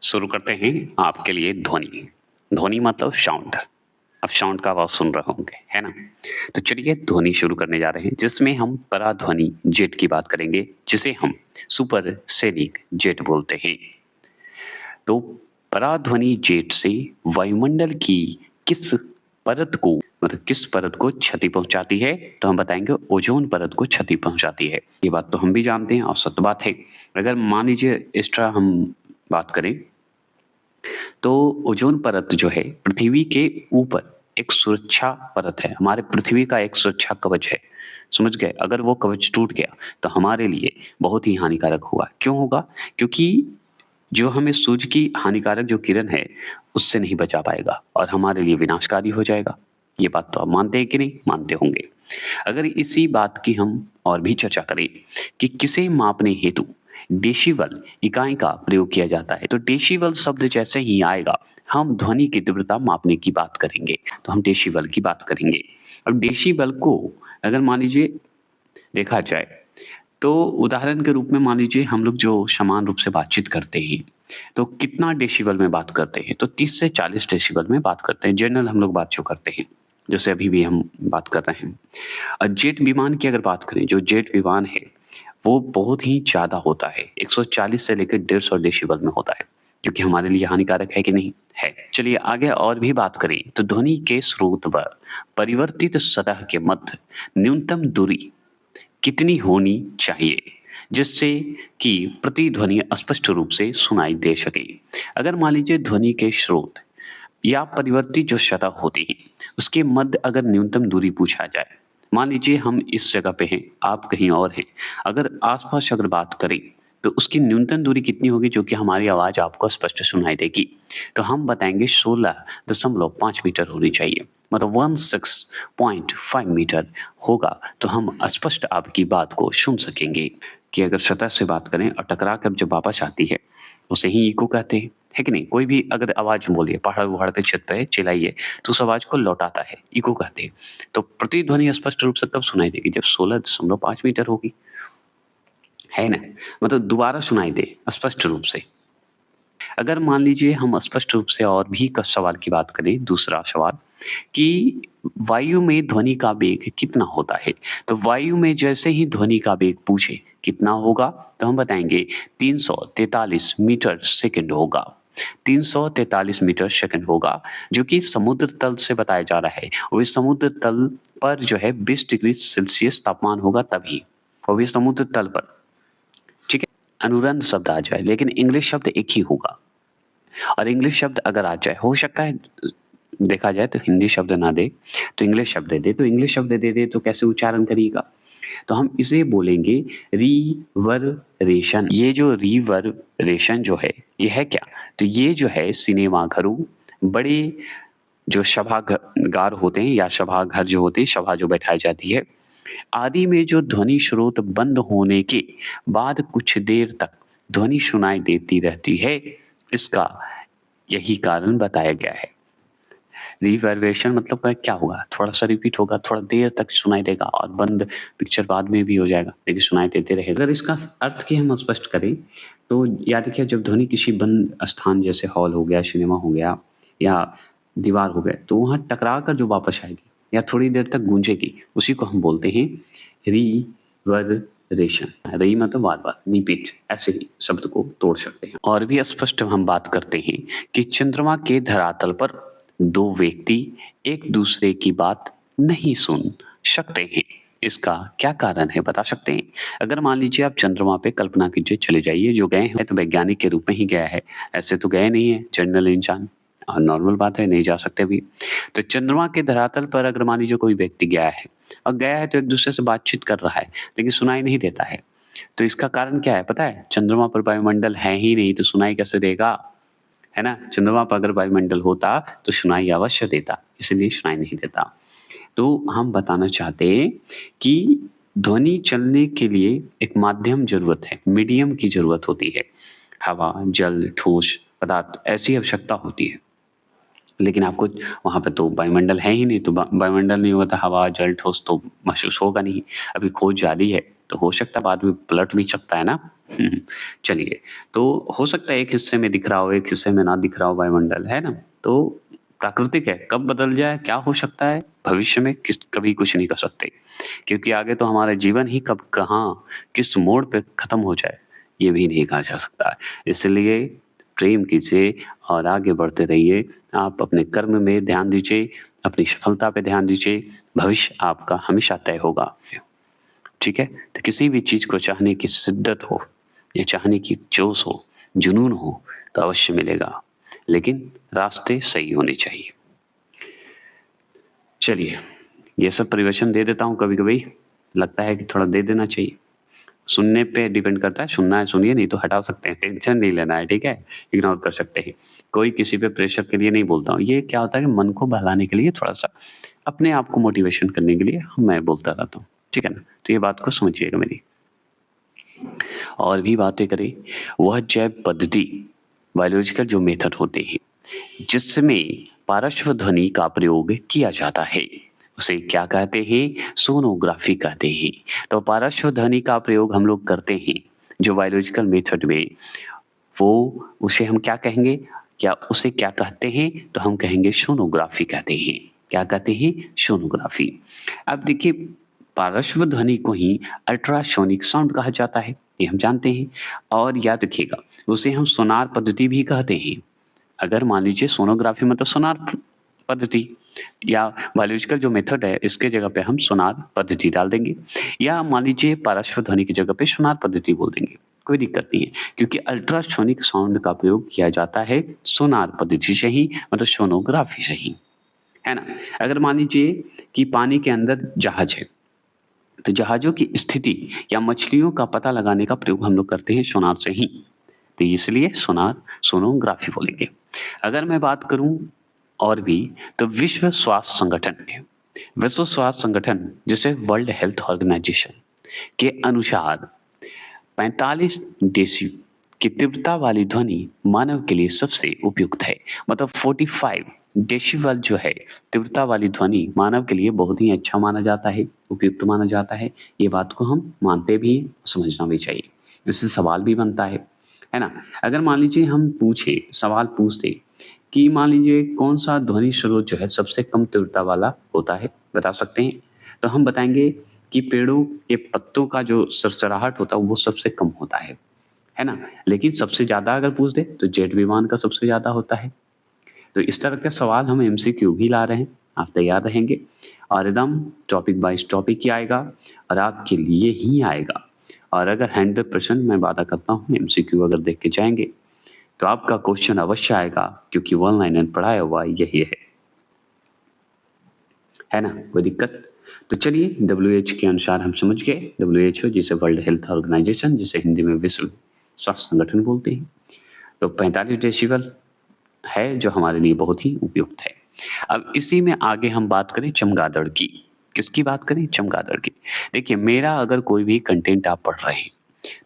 शुरू करते हैं आपके लिए ध्वनि। ध्वनि मतलब साउंड। अब साउंड का आवाज़ सुन रहे होंगे, है ना? तो चलिए ध्वनि शुरू करने जा रहे हैं जिसमें हम पराध्वनि जेट की बात करेंगे, जिसे हम सुपरसोनिक जेट बोलते हैं। तो पराध्वनि जेट से वायुमंडल की किस परत को मतलब किस परत को क्षति पहुंचाती है? तो हम बताएंगे ओजोन परत को क्षति पहुंचाती है। ये बात तो हम भी जानते हैं और सत्य बात है। अगर मान लीजिए एक्स्ट्रा हम बात करें तो ओजोन परत जो है पृथ्वी के ऊपर एक सुरक्षा परत है, हमारे पृथ्वी का एक सुरक्षा कवच है। समझ गए? अगर वो कवच टूट गया तो हमारे लिए बहुत ही हानिकारक होगा। क्यों होगा? क्योंकि जो हमें सूर्य की हानिकारक जो किरण है उससे नहीं बचा पाएगा और हमारे लिए विनाशकारी हो जाएगा। ये बात तो आप मानते हैं कि नहीं? मानते होंगे। अगर इसी बात की हम और भी चर्चा करें कि किसे मापने हेतु डेसिबल इकाई का प्रयोग किया जाता है, तो डेसिबल शब्द जैसे ही आएगा हम ध्वनि की तीव्रता मापने की बात करेंगे, तो हम डेसिबल की बात करेंगे। अब डेसिबल को अगर मान लीजिए देखा जाए तो उदाहरण के रूप में मान लीजिए हम लोग जो समान रूप से बातचीत करते हैं तो कितना डेसिबल में बात करते हैं, तो 30 से 40 डेसिबल में बात करते हैं। जनरल हम लोग बात जो करते हैं, जैसे अभी भी हम बात कर रहे हैं। और जेट विमान की अगर बात करें, जो जेट विमान है वो बहुत ही ज़्यादा होता है, 140 से लेकर 150 डेसिबल में होता है, जो कि हमारे लिए हानिकारक है कि नहीं? है। चलिए आगे और भी बात करें तो ध्वनि के स्रोत पर परिवर्तित सतह के मध्य न्यूनतम दूरी कितनी होनी चाहिए जिससे कि प्रतिध्वनि स्पष्ट रूप से सुनाई दे सके? अगर मान लीजिए ध्वनि के स्रोत या परिवर्तित जो सतह होती है उसके मध्य अगर न्यूनतम दूरी पूछा जाए, मान लीजिए हम इस जगह पे हैं, आप कहीं और हैं, अगर आसपास अगर बात करें तो उसकी न्यूनतम दूरी कितनी होगी जो कि हमारी आवाज़ आपको स्पष्ट सुनाई देगी? तो हम बताएंगे 16.5 मीटर होनी चाहिए, मतलब 16.5 मीटर होगा तो हम स्पष्ट आपकी बात को सुन सकेंगे। कि अगर सतह से बात करें और टकरा कर जब वापस आती है उसे ही इको कहते हैं, है कि नहीं? कोई भी अगर आवाज़ बोलिए, पहाड़-वहाड़ पे, छत पे चिल्लाइए तो उस आवाज़ को लौटाता है, इको कहते हैं। तो प्रतिध्वनि स्पष्ट रूप से कब सुनाई देगी? जब 16.5 मीटर होगी, है ना? मतलब दोबारा सुनाई दे स्पष्ट रूप से। अगर मान लीजिए हम स्पष्ट रूप से और भी क सवाल की बात करें, दूसरा सवाल कि वायु में ध्वनि का वेग कितना होता है? तो वायु में जैसे ही ध्वनि का वेग पूछे कितना होगा? तो हम बताएँगे 343 मीटर सेकंड होगा। 343 मीटर सेकंड होगा, जो कि समुद्र तल से बताया जा रहा है। और इस समुद्र तल पर जो है 20 डिग्री सेल्सियस तापमान होगा तभी, और भी समुद्र तल पर, ठीक है? अनुरंध शब्द आ जाए लेकिन इंग्लिश शब्द एक ही होगा। और इंग्लिश शब्द अगर आ जाए, हो सकता है देखा जाए तो हिंदी शब्द ना दे तो इंग्लिश शब्द दे दे, तो इंग्लिश शब्द दे दे तो कैसे उच्चारण करिएगा? तो हम इसे बोलेंगे रिवर्बरेशन। ये जो रिवर्बरेशन जो है ये है क्या? तो ये जो है सिनेमा घरों, बड़े जो सभागार होते हैं या सभाघर जो होते हैं, सभा जो बैठाई जाती है आदि में जो ध्वनि स्रोत बंद होने के बाद कुछ देर तक ध्वनि सुनाई देती रहती है, इसका यही कारण बताया गया है। रिवर्बरेशन मतलब क्या होगा? थोड़ा-सा रिपीट होगा, थोड़ा देर तक सुनाई देगा और बंद पिक्चर बाद में भी हो जाएगा, लेकिन सुनाई देते रहेगा। अगर इसका अर्थ की हम स्पष्ट करें, तो याद रखिए जब ध्वनि किसी बंद स्थान जैसे हॉल हो गया, सिनेमा हो गया या दीवार हो गए, तो वहाँ टकरा कर जो वापस आएगी या थोड़ी देर तक गूंजेगी, उसी को हम बोलते हैं रिवर्बरेशन। री मतलब बार-बार, रिपीट, ऐसे ही शब्द को तोड़ सकते हैं। और भी स्पष्ट हम बात करते हैं कि चंद्रमा के धरातल पर 2 व्यक्ति एक दूसरे की बात नहीं सुन सकते हैं। इसका क्या कारण है बता सकते हैं? अगर मान लीजिए आप चंद्रमा पे कल्पना कीजिए चले जाइए, जो गए हैं तो वैज्ञानिक के रूप में ही गया है, ऐसे तो गए नहीं है जनरल इंसान। नॉर्मल बात है, नहीं जा सकते भी। तो चंद्रमा के धरातल पर अगर मान लीजिए कोई व्यक्ति गया है और गया है तो एक दूसरे से बातचीत कर रहा है, लेकिन सुनाई नहीं देता है। तो इसका कारण क्या है पता है? चंद्रमा पर वायुमंडल है ही नहीं तो सुनाई कैसे देगा? है ना? चंद्रमा पर अगर वायुमंडल होता तो सुनाई अवश्य देता, इसलिए सुनाई नहीं देता। तो हम बताना चाहते हैं कि ध्वनि चलने के लिए एक माध्यम ज़रूरत है, मीडियम की ज़रूरत होती है। हवा, जल, ठोस पदार्थ ऐसी आवश्यकता होती है। लेकिन आपको वहाँ पे तो वायुमंडल है ही नहीं, तो वायुमंडल नहीं होता, हवा, जल, ठोस तो महसूस होगा नहीं। अभी खोज जारी है, तो हो सकता है बाद में पलट भी सकता है ना। चलिए, तो हो सकता है एक हिस्से में दिख रहा हो, एक हिस्से में ना दिख रहा हो वायुमंडल, है ना? तो प्राकृतिक है, कब बदल जाए, क्या हो सकता है भविष्य में, कभी कुछ नहीं कर सकते, क्योंकि आगे तो हमारा जीवन ही कब कहाँ किस मोड़ पे खत्म हो जाए ये भी नहीं कहा जा सकता है। इसलिए प्रेम कीजिए और आगे बढ़ते रहिए। आप अपने कर्म में ध्यान दीजिए, अपनी सफलता पे ध्यान दीजिए, भविष्य आपका हमेशा तय होगा। ठीक है? तो किसी भी चीज़ को चाहने की शिद्दत हो या चाहने की जोश हो, जुनून हो, तो अवश्य मिलेगा, लेकिन रास्ते सही होने चाहिए। चलिए, ये सब परिवर्तन दे देता हूँ कभी-कभी, लगता है कि थोड़ा दे देना चाहिए। सुनने पे डिपेंड करता है, सुनना है सुनिए, नहीं तो हटा सकते हैं, टेंशन नहीं लेना है, ठीक है? इग्नोर कर सकते हैं। कोई किसी पे प्रेशर के लिए नहीं बोलता हूँ, ये क्या होता है कि मन को बहलाने के लिए थोड़ा-सा अपने आप को मोटिवेशन करने के लिए मैं बोलता रहता हूँ, ठीक है ना? तो ये बात को समझिएगा मेरी। और भी बातें करें, वह जैव पद्धति, बायोलॉजिकल जो मेथड होते हैं, जिसमें पार्श्व ध्वनि का प्रयोग किया जाता है, उसे क्या कहते हैं? सोनोग्राफी कहते हैं। तो पार्श्व ध्वनि का प्रयोग हम लोग करते हैं, जो बायोलॉजिकल मेथड में, वो उसे हम क्या कहेंगे? क्या उसे क्या कहते हैं? तो हम कहेंगे सोनोग्राफी कहते हैं। क्या कहते हैं? सोनोग्राफी। अब देखिए, पार्श्व ध्वनि को ही अल्ट्रासोनिक साउंड कहा जाता है, ये हम जानते हैं। और याद रखिएगा, उसे हम सोनार पद्धति भी कहते हैं। अगर मान लीजिए सोनोग्राफी मतलब सोनार पद्धति, या बायोलॉजिकल जो मेथड है इसके जगह पे हम सोनार पद्धति डाल देंगे, या मान लीजिए पार्श्व ध्वनि की जगह पे सोनार पद्धति बोल देंगे, कोई दिक्कत नहीं है, क्योंकि अल्ट्रासोनिक साउंड का प्रयोग किया जाता है सोनार पद्धति से ही, मतलब सोनोग्राफी से ही, है ना? अगर मान लीजिए कि पानी के अंदर जहाज है, तो जहाज़ों की स्थिति या मछलियों का पता लगाने का प्रयोग हम लोग करते हैं सोनार से ही, तो इसलिए सोनार सोनोग्राफी बोलेंगे। अगर मैं बात करूं और भी, तो विश्व स्वास्थ्य संगठन है, विश्व स्वास्थ्य संगठन जिसे वर्ल्ड हेल्थ ऑर्गेनाइजेशन के अनुसार 45 डेसी की तीव्रता वाली ध्वनि मानव के लिए सबसे उपयुक्त है। मतलब 45 डेसिबल जो है तीव्रता वाली ध्वनि मानव के लिए बहुत ही अच्छा माना जाता है, उपयुक्त माना जाता है। ये बात को हम मानते भी हैं, समझना भी चाहिए। इससे सवाल भी बनता है ना? अगर मान लीजिए हम सवाल पूछते कि मान लीजिए कौन सा ध्वनि स्रोत जो है सबसे कम तीव्रता वाला होता है, बता सकते हैं? तो हम बताएंगे कि पेड़ों के पत्तों का जो सरसराहट होता है वो सबसे कम होता है ना? लेकिन सबसे ज़्यादा अगर पूछ दे तो जेट विमान का सबसे ज़्यादा होता है। तो इस तरह के सवाल हम एमसीक्यू भी ला रहे हैं, आप तैयार रहेंगे और एकदम टॉपिक वाइज़ टॉपिक ही आएगा और आपके लिए ही आएगा। और अगर 100% मैं वादा करता हूँ एमसीक्यू अगर देख के जाएँगे, तो आपका क्वेश्चन अवश्य आएगा, क्योंकि ऑनलाइन ने पढ़ाया हुआ यही है ना? कोई दिक्कत? तो चलिए, डब्ल्यूएच के अनुसार हम समझ गए, डब्ल्यूएचओ जिसे वर्ल्ड हेल्थ ऑर्गेनाइजेशन, जिसे हिंदी में विश्व स्वास्थ्य संगठन बोलते हैं, तो 45 डेसिबल है जो हमारे लिए बहुत ही उपयुक्त है। अब इसी में आगे हम बात करें चमगादड़ की। किसकी बात करें? चमगादड़ की। देखिए, मेरा अगर कोई भी कंटेंट आप पढ़ रहे हैं,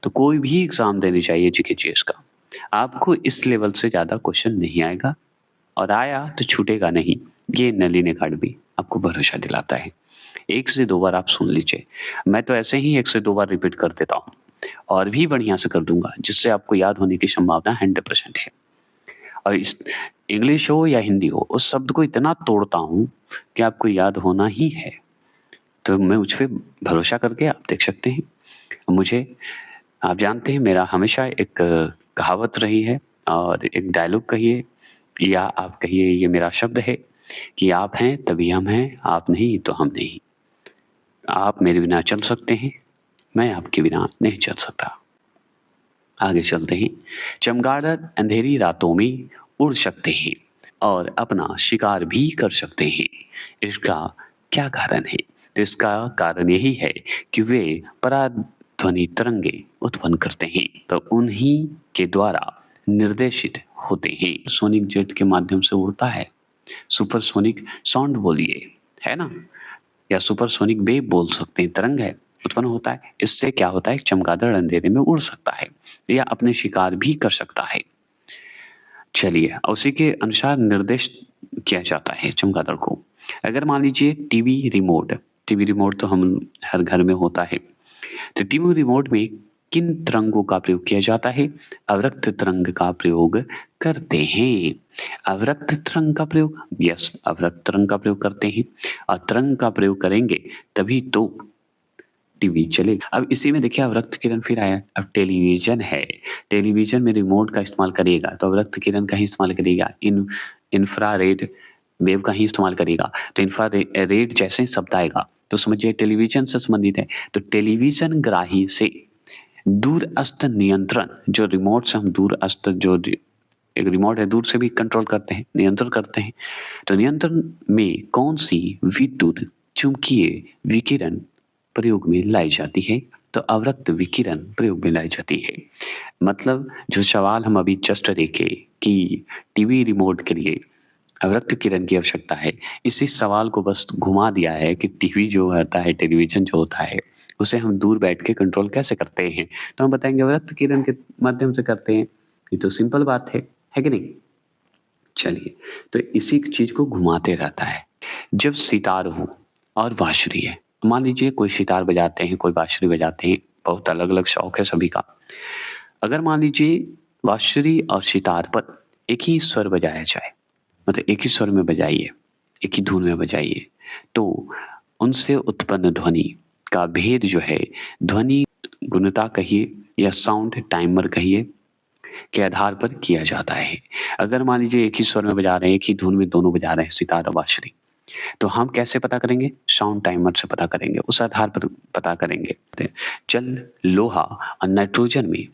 तो कोई भी एग्ज़ाम देने जाइए जीके-जीएस का, आपको इस लेवल से ज़्यादा क्वेश्चन नहीं आएगा, और आया तो छूटेगा नहीं। ये नलिनी अकेडमी आपको भरोसा दिलाता है। 1 से 2 बार आप सुन लीजिए। मैं तो ऐसे ही 1 से 2 बार रिपीट कर देता हूँ, और भी बढ़िया से कर दूँगा, जिससे आपको याद होने की संभावना 100% है। और इस इंग्लिश हो या हिंदी हो, उस शब्द को इतना तोड़ता हूँ कि आपको याद होना ही है। तो मैं मुझ पे भरोसा करके आप देख सकते हैं। मुझे, आप जानते हैं, मेरा हमेशा एक कहावत रही है, और एक डायलॉग कहिए या आप कहिए, ये मेरा शब्द है कि आप हैं तभी हम हैं, आप नहीं तो हम नहीं। आप मेरे बिना चल सकते हैं, मैं आपके बिना नहीं चल सकता। आगे चलते हैं। चमगादड़ अंधेरी रातों में उड़ सकते हैं और अपना शिकार भी कर सकते हैं। इसका क्या कारण है? तो इसका कारण यही है कि वे पराध्वनि तरंगे उत्पन्न करते हैं, तो उन्हीं के द्वारा निर्देशित होते हैं। सोनिक जेट के माध्यम से उड़ता है, सुपरसोनिक साउंड बोलिए, है ना? या सुपरसोनिक वेव बोल सकते हैं, तरंग है, उत्पन्न होता है। इससे क्या होता है? चमगादड़ अंधेरे में उड़ सकता है या अपने शिकार भी कर सकता है। चलिए, उसी के अनुसार निर्देश किया जाता है चमगादड़ को। अगर मान लीजिए टीवी रिमोट तो हम हर घर में होता है, तो टीवी रिमोट में किन तरंगों का प्रयोग किया जाता है? अवरक्त तरंग का प्रयोग करते हैं। अवरक्त तरंग का प्रयोग, यस, अवरक्त तरंग का प्रयोग करते हैं और तरंग का प्रयोग करेंगे तभी तो टीवी चलेगा। अब इसी में देखिए अवरक्त किरण फिर आया। अब टेलीविज़न है, टेलीविज़न में रिमोट का इस्तेमाल करिएगा तो अवरक्त किरण का ही इस्तेमाल करिएगा, इंफ्रारेड वेव का ही इस्तेमाल करिएगा। तो रेड जैसे ही शब्द आएगा तो समझिए टेलीविज़न से संबंधित है। तो टेलीविज़न ग्राही से दूरस्थ नियंत्रण, जो रिमोट से हम दूरस्थ जो एक रिमोट है दूर से भी कंट्रोल करते हैं, नियंत्रण करते हैं। तो नियंत्रण में कौन-सी विद्युत चुम्बकीय विकिरण प्रयोग में लाई जाती है? तो अवरक्त विकिरण प्रयोग में लाई जाती है। मतलब जो सवाल हम अभी जस्ट देखे कि टीवी रिमोट के लिए अवरक्त किरण की आवश्यकता है, इसी सवाल को बस घुमा दिया है कि टीवी जो होता है, टेलीविज़न जो होता है, उसे हम दूर बैठ के कंट्रोल कैसे करते हैं? तो हम बताएँगे अवरक्त किरण के माध्यम से करते हैं। ये तो सिंपल बात है कि नहीं? चलिए, तो इसी चीज़ को घुमाते रहता है। जब सितार हो और बाँसुरी है, मान लीजिए कोई सितार बजाते हैं, कोई बाँसुरी बजाते हैं, बहुत अलग-अलग शौक है सभी का। अगर मान लीजिए बाँसुरी और सितार पर एक ही स्वर बजाया जाए, मतलब एक ही स्वर में बजाइए, एक ही धुन में बजाइए, तो उनसे उत्पन्न ध्वनि का भेद जो है, ध्वनि गुणता कहिए या साउंड टाइमर कहिए, के आधार पर किया जाता है। अगर मान लीजिए एक ही स्वर में बजा रहे हैं, एक ही धुन में दोनों बजा रहे हैं सितार और बाँसुरी, तो हम कैसे पता करेंगे? साउंड टाइमर से पता करेंगे, उस आधार पर पता करेंगे। जल, लोहा और नाइट्रोजन में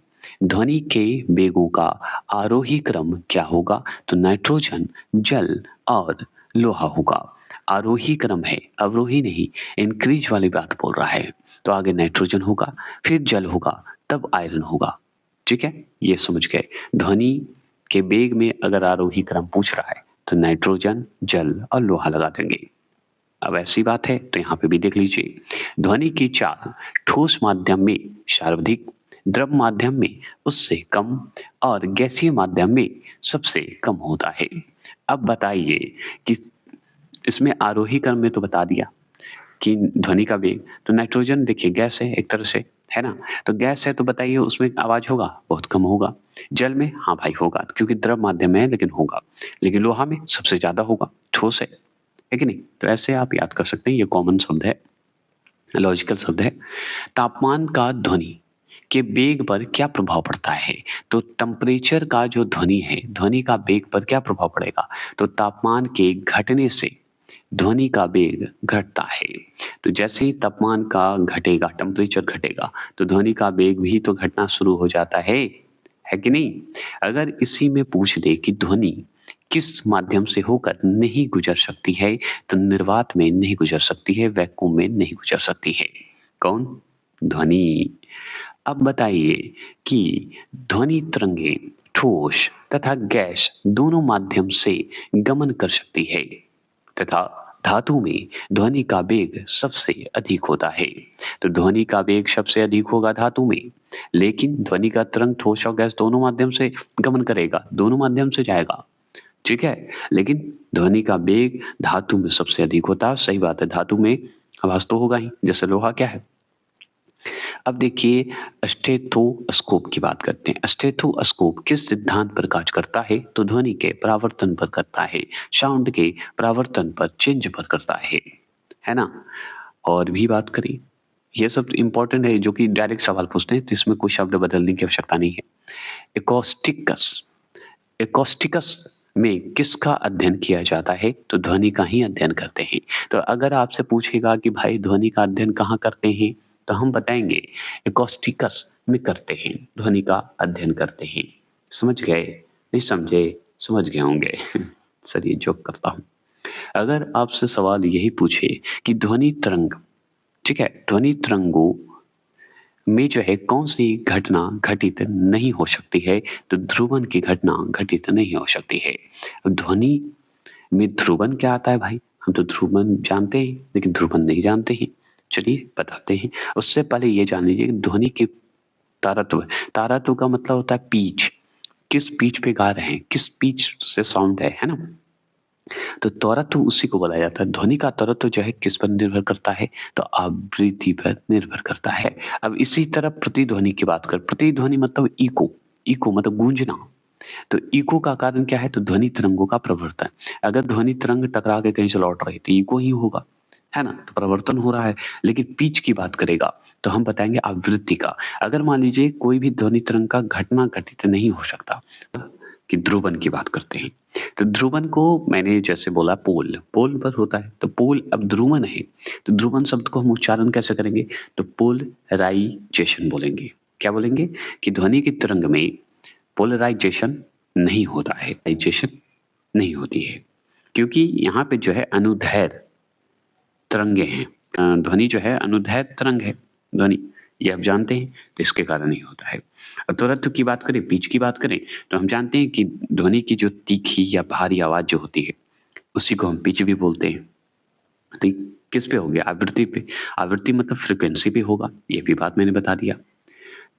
ध्वनि के वेगों का आरोही क्रम क्या होगा? तो नाइट्रोजन, जल और लोहा होगा। आरोही क्रम है, अवरोही नहीं, इंक्रीज वाली बात बोल रहा है। तो आगे नाइट्रोजन होगा, फिर जल होगा, तब आयरन होगा। ठीक है? ये समझ गए। ध्वनि के वेग में अगर आरोही क्रम पूछ रहा है तो नाइट्रोजन, जल और लोहा लगा देंगे। अब ऐसी बात है तो यहाँ पे भी देख लीजिए। ध्वनि की चाल ठोस माध्यम में सर्वाधिक, द्रव माध्यम में उससे कम और गैसीय माध्यम में सबसे कम होता है। अब बताइए कि इसमें आरोही क्रम में तो बता दिया कि ध्वनि का वेग, तो नाइट्रोजन देखिए गैस है एक तरह से, है ना? तो गैस है तो बताइए उसमें आवाज़ होगा? बहुत कम होगा। जल में हाँ भाई होगा क्योंकि द्रव माध्यम है लेकिन होगा। लेकिन लोहा में सबसे ज़्यादा होगा, ठोस है कि नहीं? तो ऐसे आप याद कर सकते हैं, ये कॉमन शब्द है, लॉजिकल शब्द है। तापमान का ध्वनि के वेग पर क्या प्रभाव पड़ता है? तो टेम्परेचर का जो ध्वनि है, ध्वनि का वेग पर क्या प्रभाव पड़ेगा? तो तापमान के घटने से ध्वनि का वेग घटता है। तो जैसे ही तापमान का घटेगा, टेम्परेचर घटेगा, तो ध्वनि का वेग भी तो घटना शुरू हो जाता है कि नहीं? अगर इसी में पूछ दे कि ध्वनि किस माध्यम से होकर नहीं गुजर सकती है, तो निर्वात में नहीं गुजर सकती है, वैक्यूम में नहीं गुजर सकती है। कौन? ध्वनि। अब बताइए कि ध्वनि तरंगे ठोस तथा गैस दोनों माध्यम से गमन कर सकती है तथा धातु में ध्वनि का वेग सबसे अधिक होता है। तो ध्वनि का वेग सबसे अधिक होगा धातु में, लेकिन ध्वनि का तरंग ठोस और गैस दोनों माध्यम से गमन करेगा, दोनों माध्यम से जाएगा, ठीक है? लेकिन ध्वनि का वेग धातु में सबसे अधिक होता है। सही बात है, धातु में आवाज तो होगा ही, जैसे लोहा क्या है। अब देखिए स्टेथोस्कोप की बात करते हैं। स्टेथोस्कोप किस सिद्धांत पर कार्य करता है? तो ध्वनि के परावर्तन पर करता है, साउंड के परावर्तन पर, चेंज पर करता है ना? और भी बात करें, ये सब इंपॉर्टेंट है जो कि डायरेक्ट सवाल पूछते हैं, तो इसमें कोई शब्द बदलने की आवश्यकता नहीं है। एकॉस्टिकस, एकॉस्टिकस में किसका अध्ययन किया जाता है? तो ध्वनि का ही अध्ययन करते हैं। तो अगर आपसे पूछेगा कि भाई ध्वनि का अध्ययन कहाँ करते हैं, तो हम बताएंगे एकॉस्टिकस में करते हैं, ध्वनि का अध्ययन करते हैं। समझ गए? नहीं समझे? समझ गए होंगे। चलिए जोक करता हूँ। अगर आपसे सवाल यही पूछे कि ध्वनि तरंग, ठीक है, ध्वनि तरंगों में जो है कौन-सी घटना घटित नहीं हो सकती है? तो ध्रुवन की घटना घटित नहीं हो सकती है। ध्वनि में ध्रुवन क्या आता है भाई? हम तो ध्रुवन जानते हैं, लेकिन ध्रुवन नहीं जानते हैं। चलिए बताते हैं। उससे पहले ये जान लीजिए कि ध्वनि के तारत्व, तारत्व का मतलब होता है पिच। किस पिच पे गा रहे हैं, किस पिच से साउंड है ना? तो त्वरत्व उसी को बोला जाता है। ध्वनि का त्वरत्व जो है किस पर निर्भर करता है? तो आवृत्ति पर निर्भर करता है। अब इसी तरह प्रतिध्वनि की बात करें, प्रतिध्वनि मतलब इको, इको मतलब गूंजना। तो इको का कारण क्या है? तो ध्वनि तरंगों का प्रवर्तन। अगर ध्वनि तरंग टकरा के कहीं से लौट रही तो इको ही होगा, है ना? तो प्रवर्तन हो रहा है। लेकिन पिच की बात करेगा तो हम बताएंगे आवृत्ति का। अगर मान लीजिए कोई भी ध्वनि तरंग का घटना घटित नहीं हो सकता, कि ध्रुवन की बात करते हैं। तो ध्रुवन को मैंने जैसे बोला पोल, पोल पर होता है, तो पोल अब ध्रुवन है, तो ध्रुवन शब्द को हम उच्चारण कैसे करेंगे? तो पोलराइजेशन बोलेंगे। क्या बोलेंगे? कि ध्वनि की तरंग में पोलराइजेशन नहीं होता है, राइजेशन नहीं होती है, क्योंकि यहाँ पे जो है अनुदैर्ध्य तरंगे हैं। ध्वनि जो है अनुदैर्ध्य तरंग है ध्वनि, ये आप जानते हैं, तो इसके कारण ही होता है। अब त्वरत्व की बात करें, पिच की बात करें, तो हम जानते हैं कि ध्वनि की जो तीखी या भारी आवाज जो होती है उसी को हम पिच भी बोलते हैं। तो ये किस पे हो गया? आवृत्ति पे। आवृत्ति मतलब फ्रिक्वेंसी पे होगा, ये भी बात मैंने बता दिया।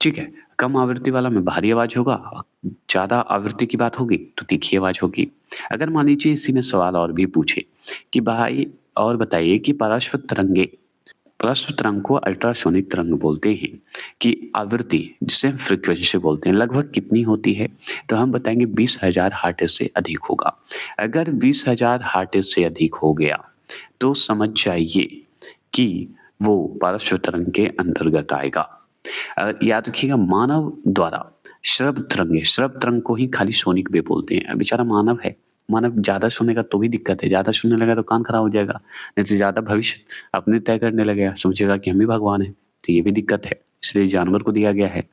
ठीक है, कम आवृत्ति वाला में भारी आवाज होगा, और ज्यादा आवृत्ति की बात होगी तो तीखी आवाज होगी। अगर मान लीजिए इसी में सवाल और भी पूछे कि भाई और बताइए कि पारस्व तरंग को अल्ट्रासोनिक तरंग बोलते हैं, कि आवृत्ति जिसे हम फ्रीक्वेंसी बोलते हैं लगभग कितनी होती है? तो हम बताएंगे 20,000 हर्ट्ज से अधिक होगा। अगर 20,000 हर्ट्ज से अधिक हो गया तो समझ जाइए कि वो पारस्व तरंग के अंतर्गत आएगा। याद रखिएगा, मानव द्वारा श्रव्य तरंग है, श्रव्य तरंग को ही खाली सोनिक वेव बोलते हैं। बेचारा मानव है, मानव ज्यादा सुनेगा तो भी दिक्कत है, ज्यादा सुनने लगा तो कान खराब हो जाएगा, नहीं तो ज्यादा भविष्य अपने तय करने लगेगा, समझेगा कि हम ही भगवान है, तो ये भी दिक्कत है। इसलिए जानवर को दिया गया है।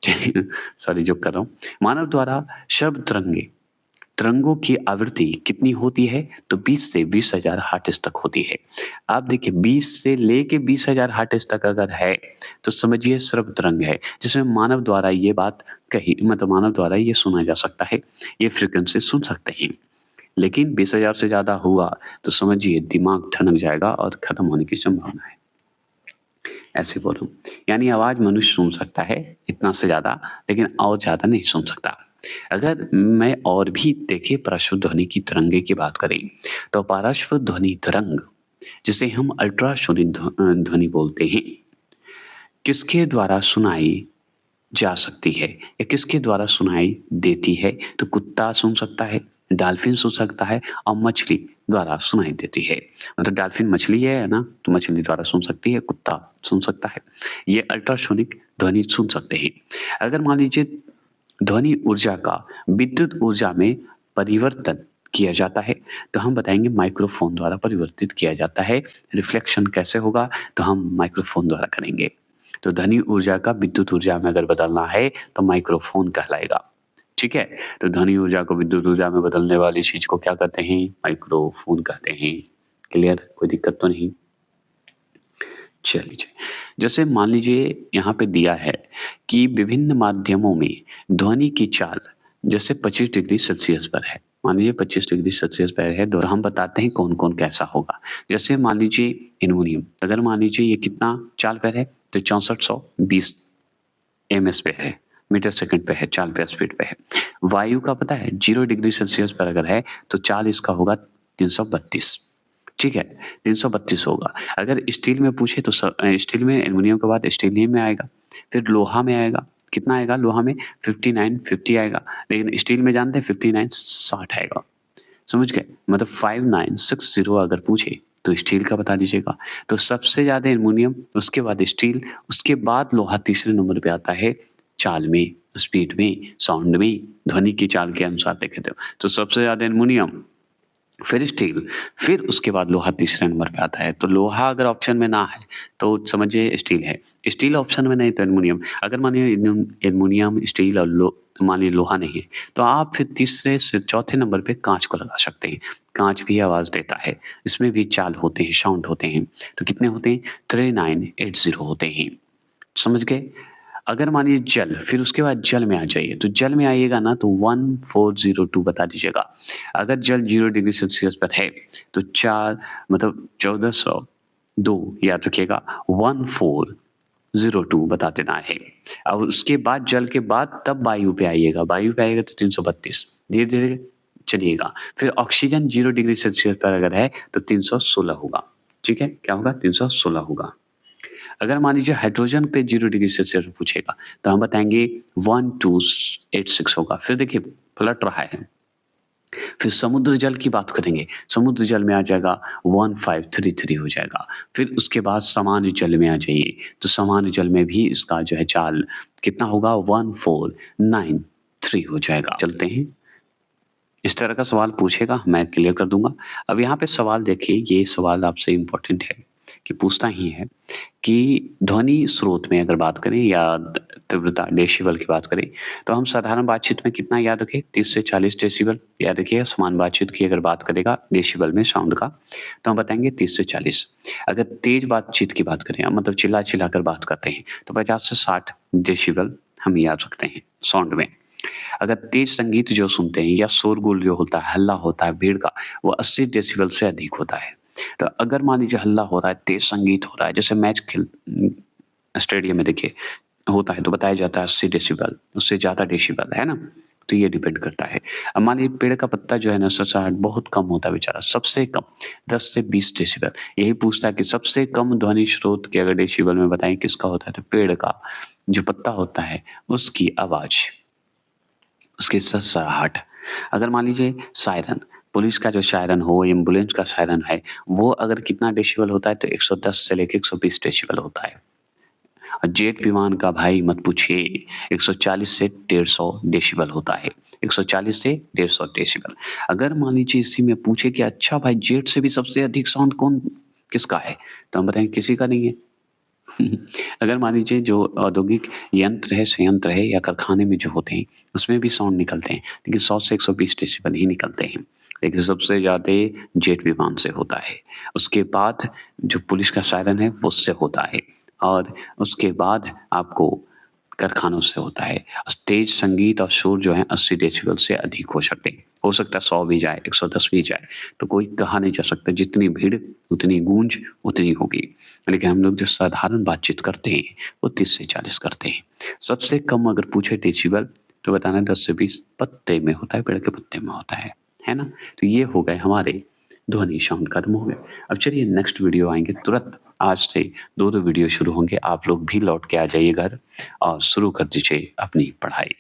सॉरी, जो कर रहा हूँ। मानव द्वारा श्रव्य तरंगों की आवृत्ति कितनी होती है? तो 20 से 20,000 हर्ट्ज तक होती है। आप देखिए 20 से लेके 20,000 हर्ट्ज तक अगर है तो समझिए श्रव्य तरंग है, जिसमें मानव द्वारा ये बात कही, मतलब मानव द्वारा ये सुना जा सकता है, ये फ्रीक्वेंसी सुन सकते हैं। लेकिन 20,000 से ज्यादा हुआ तो समझिए दिमाग ठनक जाएगा और खत्म होने की संभावना है। ऐसे बोलूं, यानी आवाज मनुष्य सुन सकता है इतना से ज्यादा, लेकिन और ज्यादा नहीं सुन सकता। अगर मैं और भी देखे पार्श्व ध्वनि की तरंगे की बात करें, तो पार्श्व ध्वनि तरंग जिसे हम अल्ट्रासोनिक ध्वनि बोलते हैं, किसके द्वारा सुनाई जा सकती है या किसके द्वारा सुनाई देती है? तो कुत्ता सुन सकता है, डॉल्फिन सुन सकता है, और मछली द्वारा सुनाई देती है। मतलब डॉल्फिन मछली है ना, तो मछली द्वारा सुन सकती है, कुत्ता सुन सकता है। ये अल्ट्रासोनिक ध्वनि सुन सकते हैं। अगर मान लीजिए ध्वनि ऊर्जा का विद्युत ऊर्जा में परिवर्तन किया जाता है, तो हम बताएंगे माइक्रोफोन द्वारा परिवर्तित किया जाता है। रिफ्लेक्शन कैसे होगा? तो हम माइक्रोफोन द्वारा करेंगे। तो ध्वनि ऊर्जा का विद्युत ऊर्जा में अगर बदलना है तो माइक्रोफोन कहलाएगा। ठीक है, तो ध्वनि ऊर्जा को विद्युत ऊर्जा में बदलने वाली चीज को क्या कहते हैं? माइक्रोफोन कहते हैं। क्लियर? कोई दिक्कत तो नहीं? चलिए, जैसे मान लीजिए यहाँ पे दिया है कि विभिन्न माध्यमों में ध्वनि की चाल जैसे 25 डिग्री सेल्सियस पर है। मान लीजिए 25 डिग्री सेल्सियस पर है, तो हम बताते हैं कौन कौन कैसा होगा। जैसे मान लीजिए एल्युमिनियम, अगर मान लीजिए ये कितना चाल पर है, तो 6420 एमएस पे है, मीटर सेकंड पे है, चाल पे स्पीड पे है। वायु का पता है 0 डिग्री सेल्सियस पर अगर है तो चाल इसका होगा 332। ठीक है, 332 होगा। अगर स्टील में पूछे तो स्टील में एल्युमिनियम के बाद स्टील ही में आएगा। फिर लोहा में आएगा, कितना आएगा? लोहा में 59 50 आएगा, लेकिन स्टील में जानते हैं 59 60 आएगा। समझ गए? मतलब 5960 अगर पूछे तो स्टील का बता दीजिएगा। तो सबसे ज्यादा एल्युमिनियम, उसके बाद स्टील, उसके बाद लोहा तीसरे नंबर पे आता है चाल में, स्पीड में, साउंड में, ध्वनि की चाल के अनुसार देखे तो सबसे ज्यादा एल्युमिनियम, फिर स्टील, फिर उसके बाद लोहा तीसरे नंबर पे आता है। तो लोहा अगर ऑप्शन में ना है तो समझिए स्टील है, स्टील ऑप्शन में नहीं तो एल्युमिनियम। अगर मानिए एल्युमिनियम, स्टील और मान लीजिए लोहा नहीं है, तो आप फिर तीसरे से चौथे नंबर पे कांच को लगा सकते हैं। कांच भी आवाज देता है, इसमें भी चाल होते हैं, साउंड होते हैं। तो कितने होते हैं? 3980 होते हैं। समझ गए? अगर मानिए जल, फिर उसके बाद जल में आ जाइए, तो जल में आइएगा ना तो 1402 बता दीजिएगा। अगर जल 0 डिग्री सेल्सियस पर है तो 4 मतलब 1402 याद रखिएगा, 1402 बता देना है। और उसके बाद जल के बाद तब वायु पे आइएगा, वायु पे आइएगा तो 332। धीरे धीरे चलिएगा। फिर ऑक्सीजन 0 डिग्री सेल्सियस पर अगर है तो 316 होगा। ठीक है, क्या होगा? 316 होगा। अगर मान लीजिए हाइड्रोजन पे 0 डिग्री सेल्सियस पूछेगा तो हम बताएंगे 1286 होगा। फिर देखिए पलट रहा है। फिर समुद्र जल की बात करेंगे, समुद्र जल में आ जाएगा 1533 हो जाएगा। फिर उसके बाद सामान्य जल में आ जाइए, तो सामान्य जल में भी इसका जो है चाल कितना होगा? 1493 हो जाएगा। चलते हैं, इस तरह का सवाल पूछेगा, मैं क्लियर कर दूंगा। अब यहाँ पे सवाल देखिए, ये सवाल आपसे इम्पोर्टेंट है कि पूछता ही है कि ध्वनि स्रोत में अगर बात करें या तीव्रता डेसिबल की बात करें तो हम साधारण बातचीत में कितना याद रखें? 30 से 40 डेसिबल याद रखिएगा। समान बातचीत की अगर बात करेगा डेसिबल में साउंड का तो हम बताएंगे 30 से 40। अगर तेज बातचीत की बात करें मतलब चिल्ला चिल्ला कर बात करते हैं तो 50 से 60 डेसिबल हम याद रखते हैं साउंड में। अगर तेज संगीत जो सुनते हैं या शोरगुल जो होता है, हल्ला होता है भीड़ का, वो 80 डेसिबल से अधिक होता है। तो अगर मान लीजिए हल्ला हो रहा है, तेज संगीत हो रहा है, जैसे मैच खेल स्टेडियम में देखिए होता है तो बताया जाता है 80 डेसिबल, उससे ज़्यादा डेसिबल, है ना? तो ये डिपेंड करता है। अब मान लीजिए पेड़ का पत्ता जो है ना सड़सड़ाहट बहुत कम होता है बेचारा, सबसे कम 10 से 20 डेसिबल। यही पूछता है कि सबसे कम ध्वनि स्रोत के अगर डेसिबल में बताएं किसका होता है, तो पेड़ का जो पत्ता होता है उसकी आवाज़, उसकी सड़सड़ाहट। अगर मान लीजिए सायरन, पुलिस का जो सायरन हो, एम्बुलेंस का सायरन है, वो अगर कितना डेसिबल होता है तो 110 से लेके 120 डेसिबल होता है। और जेट विमान का भाई मत पूछिए, 140 से 150 डेसिबल होता है। 140 से 150 डेसिबल। अगर मान लीजिए इसी में पूछे कि अच्छा भाई जेट से भी सबसे अधिक साउंड किसका है? तो हम बताएंगे किसी का नहीं है। अगर मान लीजिए जो औद्योगिक यंत्र है, संयंत्र है या कारखाने में जो होते हैं, उसमें भी साउंड निकलते हैं, लेकिन 100 से 120 डेसिबल ही निकलते हैं। लेकिन सबसे ज़्यादा जेट विमान से होता है। उसके बाद जो पुलिस का सायरन है, वो उससे होता है और उसके बाद आपको कारखानों से होता है। तेज संगीत और शोर जो है 80 डेसिबल से अधिक हो सकते हैं। हो सकता है 100 भी जाए, 110 भी जाए, तो कोई कहा नहीं जा सकता। जितनी भीड़, उतनी गूंज, उतनी होगी। लेकिन हम लोग जो साधारण बातचीत करते हैं, वो 30 से 40 करते हैं। सबसे कम अगर पूछे डेसिबल तो बताना 10 से 20 पत्ते में होता है, पेड़ के पत्ते में होता है ना? तो ये हो गए हमारे ध्वनि साउंड खत्म हो गए। अब चलिए नेक्स्ट वीडियो आएँगे तुरंत। आज से 2-2 वीडियो शुरू होंगे। आप लोग भी लौट के आ जाइए घर और शुरू कर दीजिए अपनी पढ़ाई।